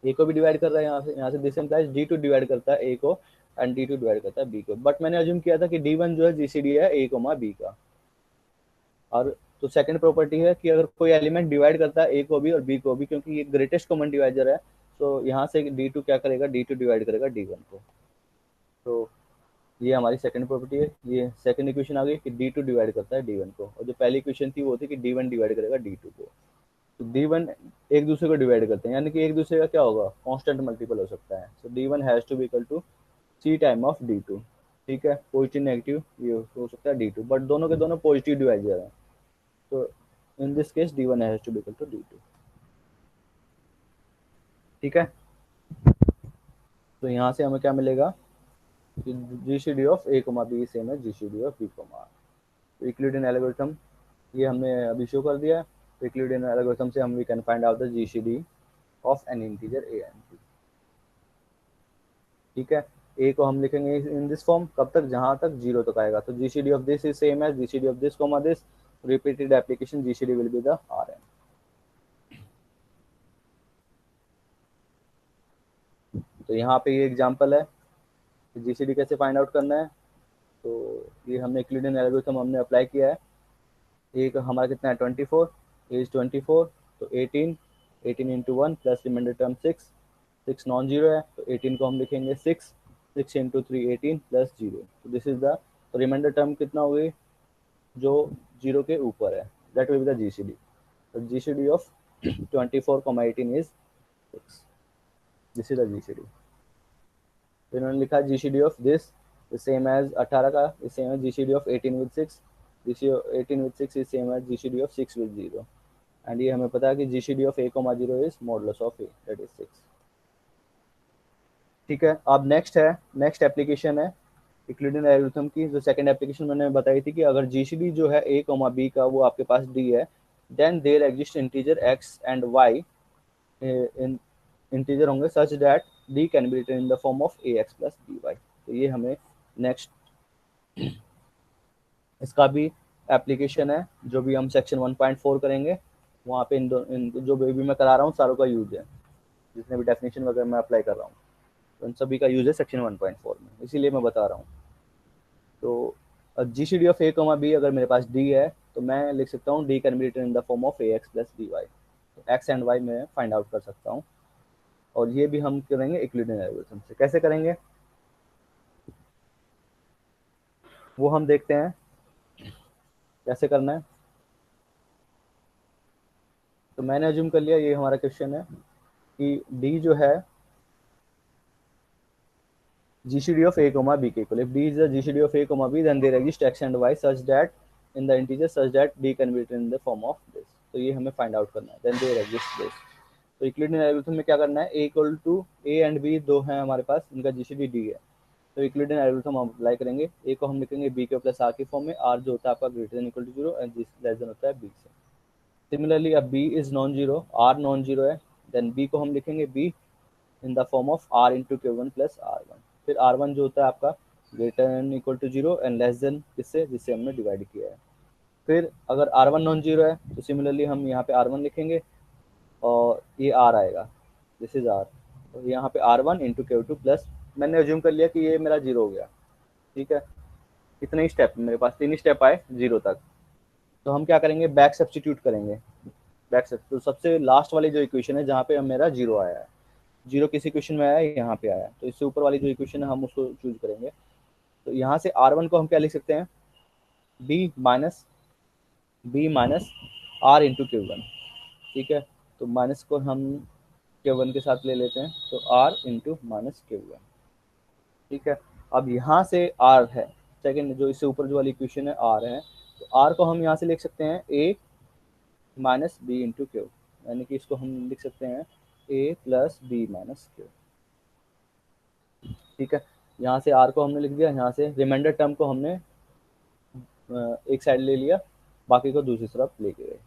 ए को भी डिवाइड कर रहा है यहाँ से this implies D two divide करता है ए को एंड डी टू डिवाइड करता है बी को। बट मैंने अज्यूम किया था कि डी वन जो है जीसीडी है ए कोमा बी का। और तो सेकंड प्रॉपर्टी है कि अगर कोई एलिमेंट डिवाइड करता है ए को भी और बी को भी, क्योंकि ये ग्रेटेस्ट कॉमन डिवाइजर है, तो यहाँ से डी टू क्या करेगा, डी टू डिवाइड करेगा डी वन को। तो ये हमारी सेकंड प्रॉपर्टी है। ये सेकंड इक्वेशन आ गई कि डी टू डिवाइड करता है डी वन को, और जो पहली इक्वेशन थी वो थी कि डी वन डिवाइड करेगा डी टू को। तो डी वन एक दूसरे को डिवाइड करते हैं, यानी कि एक दूसरे का क्या होगा, कांस्टेंट मल्टीपल हो सकता है। So d one has to be equal to c time of d two. ठीक है, पॉजिटिव नेगेटिव ये हो सकता है डी टू, बट दोनों के दोनों पॉजिटिव डिवाइजर है। तो in this case d one has to be equal to d two. ठीक है, तो यहाँ से हमें क्या मिलेगा कि G C D of A comma b same है G C D of b comma r. तो यूक्लिडियन एल्गोरिथम ये हमने अभी शो कर दिया। तो यूक्लिडियन एल्गोरिथम से हम we can find out the G C D of an integer A and B. ठीक है, ए को हम लिखेंगे इन दिस फॉर्म कब तक, जहां तक जीरो तक आएगा। तो G C D of this is same as G C D of this comma this, repeated application G C D will be the r n. तो यहाँ पे ये एग्जांपल है कि जी सी डी कैसे फाइंड आउट करना है। तो ये हमने यूक्लिडियन एल्गोरिथम हमने अप्लाई किया है। एक हमारा कितना है 24, एज 24, तो 18, 18 into one plus reminder term 6, 6 non zero है, तो 18 को हम लिखेंगे 6, 6 इंटू 3 18 प्लस जीरो। तो दिस इज द, तो रिमाइंडर टर्म कितना हो गई जो जीरो के ऊपर है, that will be the G C D. तो G C D of 24, 18 is 6, this is the G C D. तो इन्होंने लिखा G C D of this same as 18 का is same as G C D of 18 with 6, GC 18 with 6 is same as GCD of 6 with 0, and ये हमें पता है कि GCD of a, 0 is modulus of a, that is 6। ठीक है, अब next application है यूक्लिडियन एल्गोरिथम की। जो सेकंड एप्लीकेशन मैंने बताई थी कि अगर GCD जो है a, b का वो आपके पास d है, then there exist integer x and y in integer होंगे such that d can be written in the form of ax plus by। तो ये हमें नेक्स्ट इसका भी एप्लीकेशन है, जो भी हम सेक्शन 1.4 करेंगे वहाँ पे इन जो भी मैं करा रहा हूँ सारों का यूज है, जितने भी डेफिनेशन वगैरह मैं अप्लाई कर रहा हूँ तो इन सभी का यूज है सेक्शन 1.4 में, इसीलिए मैं बता रहा हूँ। तो G C D of A comma b अगर मेरे पास डी है तो मैं लिख सकता हूँ d can be written in the form of a x plus d y. तो एक्स एंड वाई मैं फाइंड आउट कर सकता हूँ, और ये भी हम करेंगे यूक्लिडियन एल्गोरिथम से। कैसे करेंगे वो हम देखते हैं कैसे करना है। तो मैंने अज्यूम कर लिया, ये हमारा क्वेश्चन है कि डी जो है GCD of a comma b के equal, if d is the GCD of a comma b then there exist x and y such that in the integer such that d can be written in the form of this। तो ये हमें find out करना है, then there exists this। तो Euclidean algorithm में क्या करना है, a इक्वल टू a एंड b दो हैं हमारे पास, इनका GCD d है। तो यूक्लिडियन एल्गोरिथम हम अप्लाई करेंगे, a को हम लिखेंगे b के प्लस r की फॉर्म में, r जो होता है आपका greater than equal to 0 and less than होता है b से। सिमिलरली अब b is non zero, r non zero है, देन b को हम लिखेंगे b in the form of r into Q1 plus R1। फिर R1 जो होता है आपका greater than equal to 0 and less than किससे, जिससे हमने डिवाइड किया है। फिर अगर R1 नॉन जीरो है तो सिमिलरली हम यहाँ पे R1 लिखेंगे और ये R आएगा, दिस इज R। और यहाँ पे R1 इंटू Q2 प्लस, मैंने अज्यूम कर लिया कि ये मेरा जीरो हो गया। ठीक है, इतने ही स्टेप मेरे पास, 3 ही स्टेप आए जीरो तक। तो हम क्या करेंगे, बैक सब्सटीट्यूट करेंगे। तो सबसे लास्ट वाली जो इक्वेशन है जहाँ पे मेरा जीरो आया है, जीरो किसी इक्वेशन में आया है, यहाँ पे आया है, तो इससे ऊपर वाली जो इक्वेशन है हम उसको चूज करेंगे। तो यहाँ से R1 को हम क्या लिख सकते हैं, b minus r into Q1। ठीक है, तो माइनस को हम Q1 के साथ ले लेते हैं, तो r इंटू माइनस Q1। ठीक है, अब यहाँ से r है सेकेंड, जो इससे ऊपर जो वाली इक्वेशन है r है, तो r को हम यहाँ से लिख सकते हैं a minus b into Q, यानी कि इसको हम लिख सकते हैं a plus b minus Q। ठीक है, यहाँ से r को हमने लिख दिया, यहाँ से रिमाइंडर टर्म को हमने एक साइड ले लिया, बाकी को दूसरी तरफ लेके गए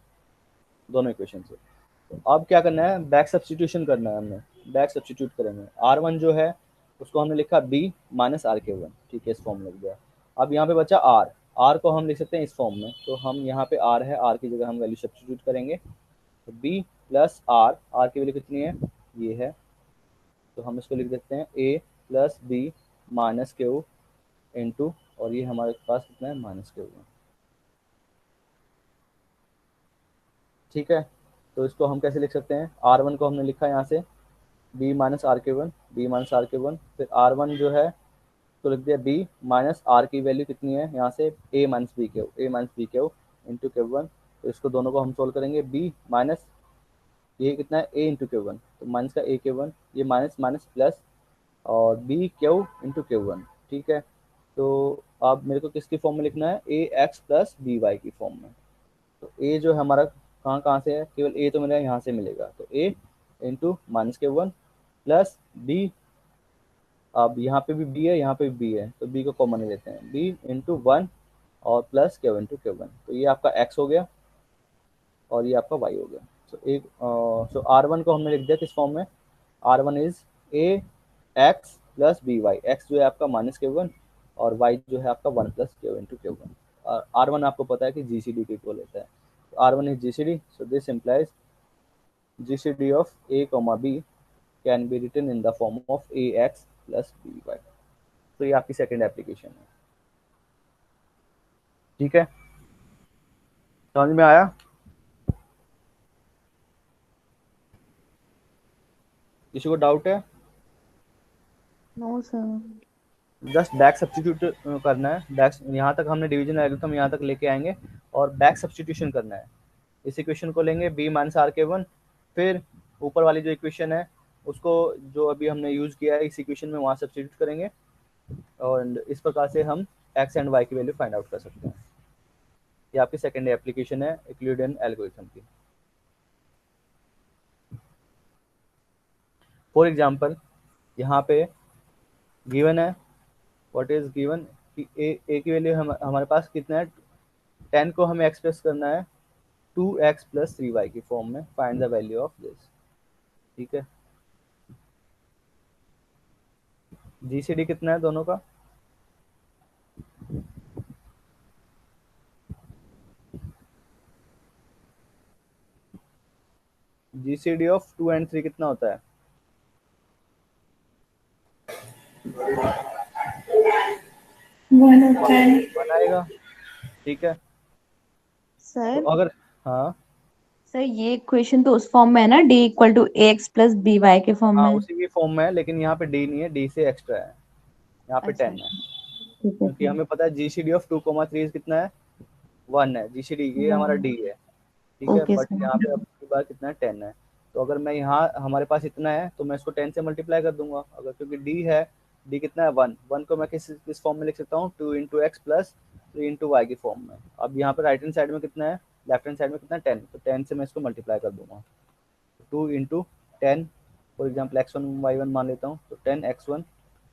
दोनों इक्वेशन से। तो अब क्या करना है, बैक सब्स्टिट्यूशन करना है हमने, बैक सब्स्टिट्यूट करेंगे। R1 जो है उसको हमने लिखा B माइनस आर के वन, ठीक है, इस फॉर्म में लिख दिया। अब यहाँ पे बचा R, R को हम लिख सकते हैं इस फॉर्म में, तो हम यहाँ पे R है, R की जगह हम वैल्यू सब्स्टिट्यूट करेंगे, तो B प्लस आर, आर की वैल्यू कितनी है, ये है, तो हम इसको लिख देते हैं A plus b minus q into, और ये हमारे पास कितना है, माइनस क्यू है, ठीक है। तो इसको हम कैसे लिख सकते हैं, R1 को हमने लिखा यहाँ से B माइनस आर के वन, बी माइनस आर के वन, फिर R1 जो है तो लिख दिया B माइनस आर की वैल्यू कितनी है यहाँ से, A minus B q, A minus B q into q one. तो इसको दोनों को हम सोल्व करेंगे, B माइनस ये कितना है, A इंटू क्यू वन, तो माइनस का A क्यू वन, ये माइनस माइनस प्लस, और b q into q one, ठीक है। तो अब मेरे को किसकी फॉर्म में लिखना है, a x plus b y की फॉर्म में। तो ए जो है हमारा कहाँ कहाँ से है, केवल ए तो मेरा यहाँ से मिलेगा, तो a into minus q one plus b, अब यहाँ पे भी बी है, यहाँ पे भी बी है, तो बी को कॉमन ले लेते हैं, बी इंटू वन और plus q into q one, तो ये आपका एक्स हो गया और ये आपका वाई हो गया। सो आर वन को हमने लिख दिया किस फॉर्म में, r one is a x plus b y, x जो है आपका माइनस क्यू वन और वाई जो है आपका one plus q into q one. R one आपको पता है कि जी सी डी के इक्वल होता है, तो r one is G C D, so this implies G C D of A comma b can be written in the form of a x plus b y. तो ये आपकी second application है, ठीक है, समझ में आया? किसी को डाउट है? No sir. Just back substitute करना है, बैक यहाँ तक हमने डिवीजन एल्गोरिथम यहाँ तक लेके आएंगे और बैक सब्स्टिट्यूशन करना है। इस इक्वेशन को लेंगे b माइनस आर के वन, फिर ऊपर वाली जो इक्वेशन है उसको जो अभी हमने यूज किया है इस इक्वेशन में वहाँ सब्स्टिट्यूट करेंगे, और इस प्रकार से हम x एंड y की वैल्यू फाइंड आउट कर सकते हैं। ये आपकी सेकेंड एप्लीकेशन है यूक्लिडियन एल्गोरिथम की। फॉर एग्जाम्पल यहाँ पे गिवन है, व्हाट इज गिवन कि ए की वैल्यू हमारे पास कितना है, 10 को हमें एक्सप्रेस करना है 2x प्लस 3y की फॉर्म में, find the value of this, ठीक है। जीसीडी कितना है दोनों का, जीसीडी ऑफ 2 एंड 3 कितना होता है, 1 होता है। 1 आएगा, ठीक है। तो सर अगर हाँ सर ये इक्वेशन तो उस फॉर्म में है ना, d equal to a x plus b y के फॉर्म हाँ में। उसी की फॉर्म में है, लेकिन यहाँ पे डी नहीं है, डी से एक्स्ट्रा है, यहाँ पे अच्छा 10 है, ठीक है क्योंकि सर। हमें पता है जीसीडी ऑफ 2,3 कितना है, 1 है, जीसीडी ये हमारा डी है, ठीक है, ओके बट यहाँ पे सर। अब की बार कितना है, 10 है। तो अगर मैं यहाँ हमारे पास इतना है तो मैं इसको 10 से मल्टीप्लाई कर दूंगा, अगर क्योंकि डी है, डी कितना है 1, 1 को मैं किस फॉर्म में लिख सकता हूँ, 2 into x plus 3 into y की फॉर्म में। अब यहाँ पे राइट हैंड साइड में कितना है, लेफ्ट हैंड साइड में कितना है 10, तो 10 से मैं इसको मल्टीप्लाई कर दूंगा, 2 into 10, for example x1 y1 मान लेता हूँ, तो 10x1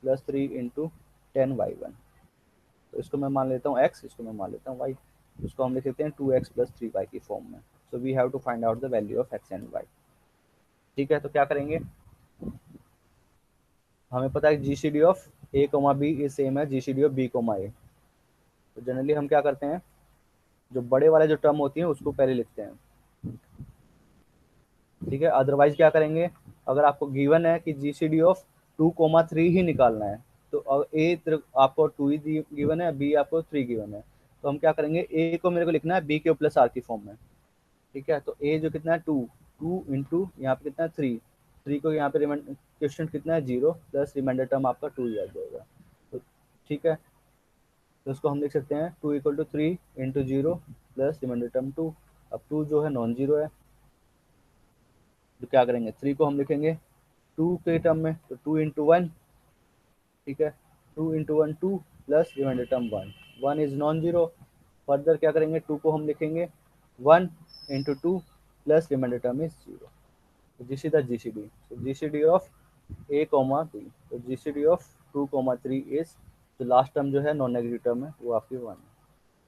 प्लस 3 इंटू 10y1, तो इसको मैं मान लेता हूँ x, इसको मैं मान लेता हूँ y, इसको हम लिख लेते हैं 2x प्लस 3y की फॉर्म में। So we have to find out the value of x and y, ठीक है। तो क्या करेंगे, हमें पता है G C D of A comma B is same है G C D of b comma a, तो जनरली हम क्या करते हैं, जो बड़े वाले जो टर्म होती हैं उसको पहले लिखते हैं, ठीक है। अदरवाइज क्या करेंगे, अगर आपको गिवन है कि जी सी डी ऑफ 2,3 ही निकालना है, तो ए आपको 2 ही गिवन है, बी आपको 3 गिवन है, तो हम क्या करेंगे, ए को मेरे को लिखना है बी के प्लस आर की फॉर्म में, ठीक है। तो ए जो कितना है 2, 2 इंटू यहाँ पे कितना है 3, 3 को यहाँ पे क्वेश्चन कितना है 0 प्लस रिमाइंडर टर्म आपका 2 ही आ जाएगा, तो ठीक है। तो इसको हम लिख सकते हैं 2 equal to 3 into 0 plus reminder term 2। अब 2 जो है नॉन जीरो है, तो क्या करेंगे, 3 को हम लिखेंगे 2 के टर्म में, तो 2 इंटू 1, ठीक है, 2 into 1 2 plus reminder term 1, 1 is non zero. Further क्या करेंगे, 2 को हम लिखेंगे 1 into 2 plus reminder term is 0, तो this is the GCD, so GCD of A comma B, तो जीसीडी ऑफ 2,3 इज, तो लास्ट टर्म जो है नॉन नेगेटिव टर्म है वो आपकी 1 है,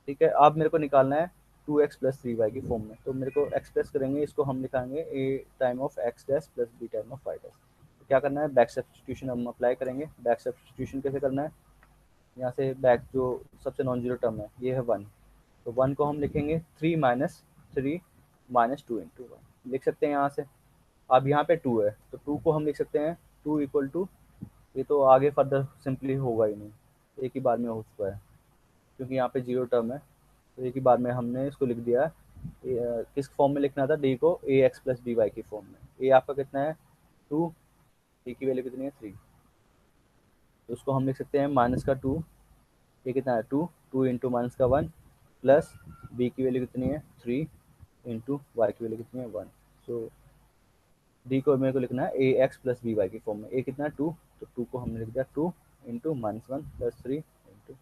ठीक है। अब मेरे को निकालना है 2x प्लस 3y की फॉर्म में। तो मेरे को एक्सप्रेस करेंगे, इसको हम लिखाएंगे a time of x dash plus b time of y dash. तो क्या करना है, बैक सब्सटीट्यूशन हम अप्लाई करेंगे। बैक सब्सटीट्यूशन कैसे करना है, यहाँ से बैक जो सबसे नॉन जीरो टर्म है ये है 1, तो 1 को हम लिखेंगे 3 माइनस 3 माइनस 2 इंटू 1 लिख सकते हैं यहाँ से। अब यहाँ पे 2 है तो 2 को हम लिख सकते हैं 2 इक्वल टू, ये तो आगे फर्दर सिंपली होगा ही नहीं, एक ही बार में हो चुका है क्योंकि यहाँ पे जीरो टर्म है, तो एक ही बार में हमने इसको लिख दिया। किस फॉर्म में लिखना था, डी को ए एक्स प्लस डी वाई की फॉर्म में। ए आपका कितना है 2, ए की वैल्यू कितनी है 3, तो उसको हम लिख सकते हैं माइनस का 2, ये कितना है 2, 2 इंटू माइनस का 1 प्लस बी की वैल्यू कितनी है 3 इंटू वाई की वैल्यू कितनी है 1। सो डी को मेरे को लिखना है a x plus b y की फॉर्म में। ए कितना है 2, तो 2 को हमने लिख दिया 2 इंटू माइनस 1 प्लस 3 इंटू।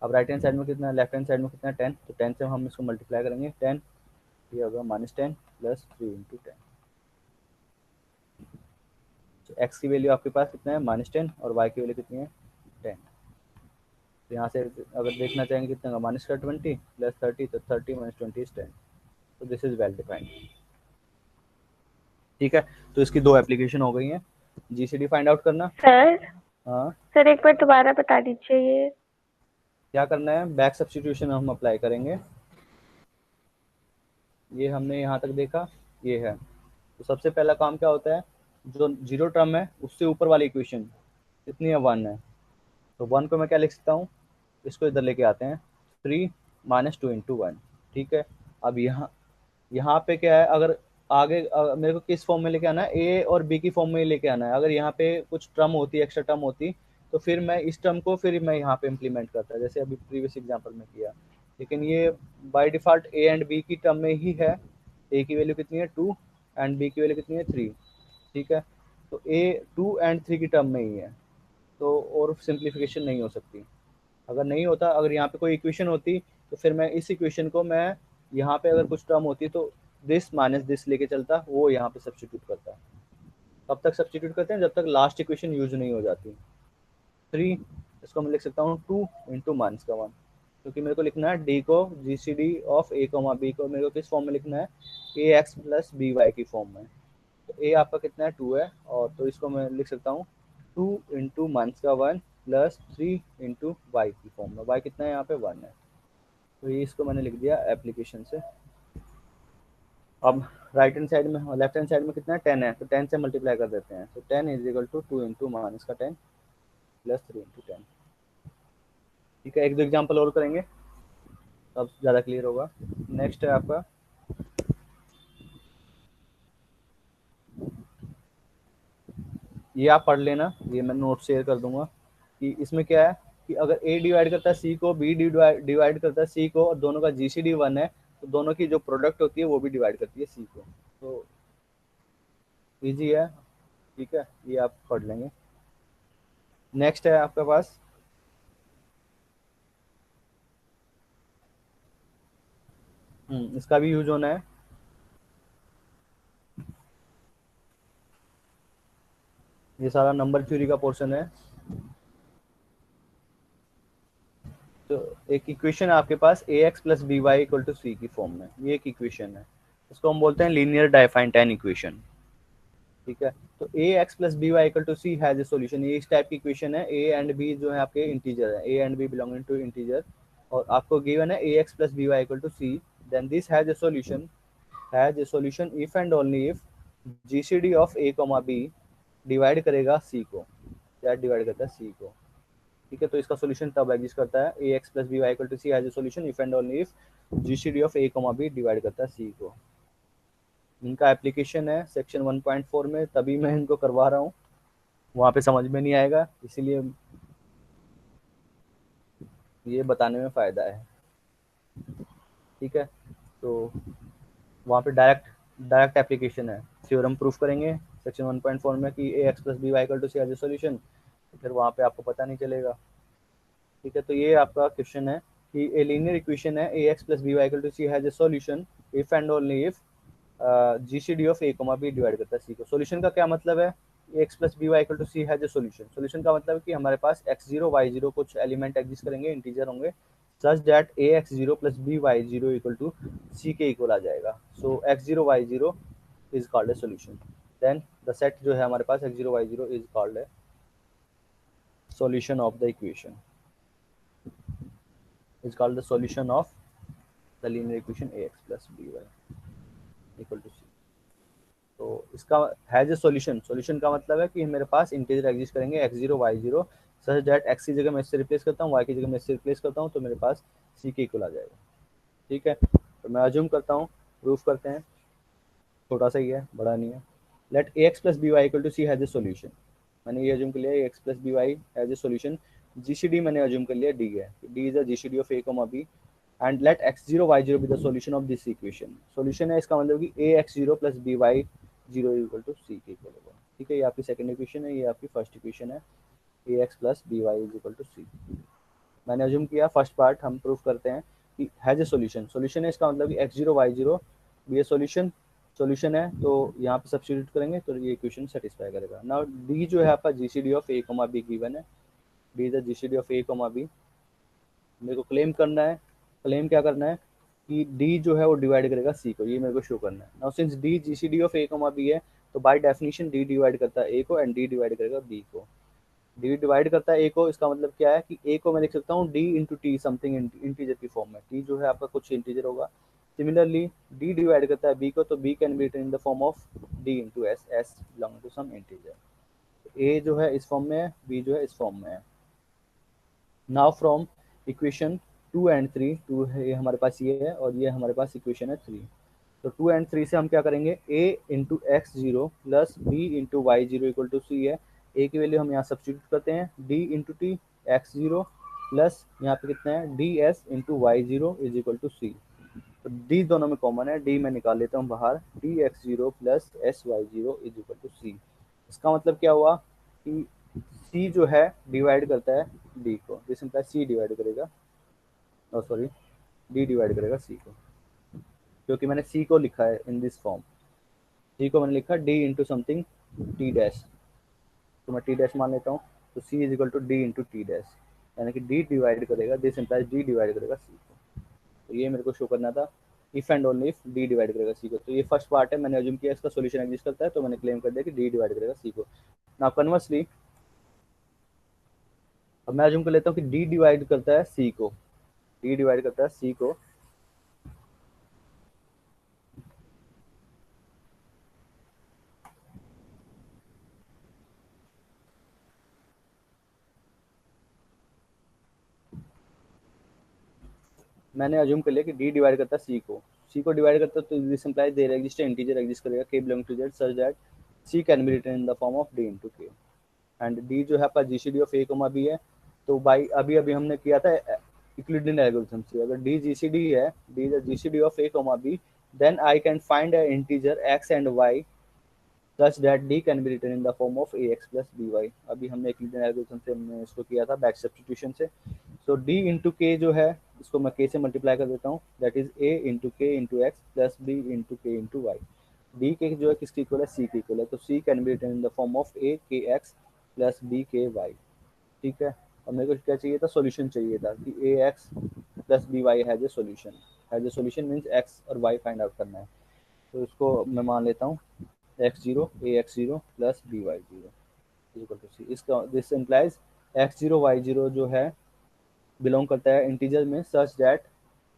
अब राइट हैंड साइड में कितना है, लेफ्ट हैंड साइड में कितना है 10, तो 10 से हम इसको मल्टीप्लाई करेंगे 10, ये होगा माइनस 10 प्लस 3 इंटू 10। तो एक्स की वैल्यू आपके पास कितना है -10 और वाई की वैल्यू कितनी है 10। तो यहाँ से अगर देखना चाहेंगे कितना होगा माइनस का 20 प्लस 30, तो 30 माइनस 20 इज 10। तो दिस इज वेल डिफाइंड। ठीक है, तो इसकी दो एप्लीकेशन हो गई हैं। जीसीडी फाइंड आउट करना। सर हाँ, सर एक बार दोबारा बता दीजिए ये। क्या करना है, बैक सब्स्टिट्यूशन हम अप्लाई करेंगे। ये हमने यहाँ तक देखा, ये है। तो सबसे पहला काम क्या होता है, जो जीरो टर्म है उससे ऊपर वाली इक्वेशन कितनी है 1 है, तो 1 को मैं क्या लिख सकता हूँ, इसको इधर लेके आते हैं 3 माइनस 2 इंटू 1। ठीक है, अब यहाँ पे क्या है, अगर आगे मेरे को किस फॉर्म में लेके आना है, ए और बी की फॉर्म में लेके आना है। अगर यहाँ पे कुछ टर्म होती, एक्स्ट्रा टर्म होती, तो फिर मैं इस टर्म को फिर मैं यहाँ पे इम्प्लीमेंट करता, जैसे अभी प्रीवियस एग्जांपल में किया। लेकिन ये by default a and b की टर्म में ही है। ए की वैल्यू कितनी है 2 एंड बी की वैल्यू कितनी है 3। ठीक है, तो ए 2 एंड 3 की टर्म में ही है, तो और सिंप्लीफिकेशन नहीं हो सकती। अगर नहीं होता, अगर यहाँ पे कोई इक्वेशन होती, तो फिर मैं इस इक्वेशन को मैं यहाँ पे अगर कुछ टर्म होती तो दिस माइनस दिस लेके चलता, वो यहाँ पे सब्स्टिट्यूट करता। कब तक सब्स्टिट्यूट करते हैं, जब तक लास्ट इक्वेशन यूज नहीं हो जाती। 3, इसको मैं लिख सकता हूँ 2 इंटू माइनस का 1, क्योंकि मेरे को लिखना है डी को G C D of A comma b को मेरे को किस फॉर्म में लिखना है, a x plus b y की फॉर्म में। तो ए आपका कितना है 2 है, और तो इसको मैं लिख सकता हूँ 2 इंटू माइनस का 1 प्लस 3 इंटू वाई की फॉर्म में। वाई कितना है यहाँ पे 1 है, तो ये इसको मैंने लिख दिया एप्लीकेशन से। अब राइट हैंड साइड में, लेफ्ट हैंड साइड में कितना है 10 है, तो 10 से मल्टीप्लाई कर देते हैं। तो 10 is equal to 2 into minus का 10 प्लस 3 इंटू 10। ठीक है, एक दो एग्जाम्पल और करेंगे तब ज़्यादा क्लियर होगा। नेक्स्ट है आपका ये, आप पढ़ लेना, ये मैं नोट शेयर कर दूंगा कि इसमें क्या है कि अगर ए डिवाइड करता है सी को, बी डिवाइड करता है सी को, और दोनों का जीसीडी 1 है, तो दोनों की जो प्रोडक्ट होती है वो भी डिवाइड करती है सी को। तो इजी है। ठीक है, ये आप पढ़ लेंगे। नेक्स्ट है आपके पास इसका भी यूज होना है। ये सारा नंबर थ्योरी का पोर्शन है। तो एक इक्वेशन है आपके पास a x plus b y equal to c की फॉर्म में, ये एक इक्वेशन है, इसको हम बोलते हैं लीनियर डाइफाइनटाइन इक्वेशन। ठीक है, तो a x plus b y equal to c has a solution, ये इस टाइप की इक्वेशन है। ए एंड बी जो है आपके इंटीजर है, A and B belonging to integer, और आपको गिवन है a x plus b y equal to C, then this has a solution if and only if GCD of A comma b divide करेगा सी को, या divide करता है सी को। ठीक है, तो इसका सोल्यूशन तब एग्जिस्ट करता है, a x plus b y equal to c has a solution if and only if GCD of A comma b divide करता है सी को। इनका एप्लीकेशन है सेक्शन 1.4 में, तभी मैं इनको करवा रहा हूँ, वहाँ पे समझ में नहीं आएगा, इसीलिए ये बताने में फ़ायदा है। ठीक है, तो वहाँ पे डायरेक्ट एप्लीकेशन है, थ्योरम प्रूफ करेंगे सेक्शन 1.4 में कि a x plus b y equal to c has a solution, फिर वहाँ पे आपको पता नहीं चलेगा। ठीक है, तो ये आपका क्वेश्चन है कि ए लीनियर इक्वेशन है a x plus b y equal to c has a solution if and only if GCD of A comma b divide करता है सी को। सोल्यूशन का क्या मतलब है, x plus b y equal to c has a solution. Solution का मतलब है कि हमारे पास x0 y0 कुछ एलिमेंट एग्जिस्ट करेंगे, इंटीजर होंगे, such that ax0 plus by0 equal to c के इक्वल आ जाएगा। So x0 y0 is called a solution. Then the set जो है हमारे पास x0 y0 is called a solution of the equation, is called the solution of the linear equation ax plus by equal to c। तो इसका has a solution, solution का मतलब है कि मेरे पास इंटीजर एग्जिस्ट करेंगे x0 y0 such that x की जगह मैं इससे रिप्लेस करता हूँ, y की जगह मैं इससे रिप्लेस करता हूँ, तो मेरे पास c के इक्वल आ जाएगा। ठीक है, तो मैं अज्यूम करता हूँ, प्रूफ करते हैं, छोटा सा ही है, बड़ा नहीं है। Let ax plus by equal to c has a solution. मैंने ये अज्यूम कर लिया ax plus by has a solution. GCD मैंने अज्यूम कर लिया d है, d is a GCD of a, b and let x0 y0 be the solution of this equation. Solution है इसका मतलब कि ax0 plus by0 equal to c के equal होगा। ठीक है, ये आपकी सेकंड इक्वेशन है, ये आपकी फर्स्ट इक्वेशन है, ax plus by is equal to c। मैंने अज्यूम किया, फर्स्ट पार्ट हम प्रूफ करते हैं कि हैज ए सॉल्यूशन। सॉल्यूशन है इसका मतलब कि x0 y0 भी ये सॉल्यूशन है, तो यहाँ पे सब्स्टिट्यूट करेंगे तो ये इक्वेशन सेटिस्फाई करेगा। नाउ d जो है आपका GCD of a, b given है, d is the GCD of a, b। मेरे को क्लेम करना है, क्लेम क्या करना है कि d जो है वो डिवाइड करेगा c को, ये मेरे को शो करना है। Now since d GCD of a, b है, तो बाय डेफिनेशन d डिवाइड करता है a को एंड d डिवाइड करेगा b को। d डिवाइड करता है a को, इसका मतलब क्या है कि a को मैं लिख सकता हूँ d into T, something integer की फॉर्म में। t जो है आपका कुछ इंटीजर होगा। सिमिलरली d डिवाइड करता है b को, तो b can be written in the form of d into s, s belong to some integer. a जो है इस फॉर्म में है, b जो है इस फॉर्म में है। नाउ फ्रॉम इक्वेशन 2 एंड 3, 2 है ये हमारे पास, ये है, और ये हमारे पास इक्वेशन है 3। तो 2 एंड 3 से हम क्या करेंगे, a into x0 plus b into y0 equal to c है। a की वैल्यू हम यहाँ सब्स्टिट्यूट करते हैं, d into T x0 plus यहाँ पे कितना है ds into y0 is equal to c। तो d दोनों में कॉमन है, d मैं निकाल लेता हूँ बाहर, dx0 plus sy0 is equal to c। इसका मतलब क्या हुआ कि c जो है डिवाइड करता है d को, दिस इंप्लाइज c डिवाइड करेगा, सॉरी d डिवाइड करेगा c को, क्योंकि मैंने c को लिखा है इन दिस फॉर्म। c को मैंने लिखा d into something t dash, तो मैं t डैश मान लेता हूँ, तो c is equal to d into t dash, यानी कि d डिवाइड करेगा, दिस इंप्लाइज d डिवाइड करेगा c को। तो ये मेरे को शो करना था, if and only if d divide करेगा c को। तो ये फर्स्ट पार्ट है, मैंने अज्यूम किया इसका सॉल्यूशन एग्जिस्ट करता है, तो मैंने क्लेम कर दिया कि d डिवाइड करेगा c को। नाउ कन्वर्सली अब मैं अज्यूम कर लेता हूँ कि d डिवाइड करता है c को, d डिवाइड करता है c को, मैंने अज्यूम कर लिया कि d डिवाइड करता है c को, c को डिवाइड करता है, तो this implies there exist integer exist करेगा k belong to z such that c can be written in the form of d into k। And d जो है आपका जीसीडी ऑफ a, b है, तो बाई अभी अभी हमने किया था यूक्लिडियन एल्गोरिथम से, अगर d जीसीडी है, d is the GCD of a, b, then I can find a integer x and y such that d can be written in the form of ax plus by। अभी हमने Euclidean algorithm से हमने इसको किया था back substitution से। सो d into के जो है, इसको मैं k से मल्टीप्लाई कर देता हूँ, दैट इज a इंटू के into x plus b into के इंटू वाई। d के जो है किसकी इक्वल है, c की इक्वल है, तो c can be written in the form of a के एक्स प्लस b के वाई। ठीक है, और मेरे को क्या चाहिए था, सॉल्यूशन चाहिए था कि a x plus b y has a solution. Has a solution means x और वाई फाइंड आउट करना है, तो इसको मैं मान लेता हूँ x0 ax0 plus by0 equal to c। इसका दिस इम्प्लाइज x0 y0 जो है बिलोंग करता है इंटीजर में, such that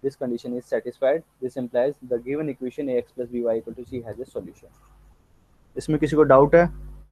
this condition is satisfied, this implies the given equation ax plus by equal to c has a solution. इसमें किसी को doubt है?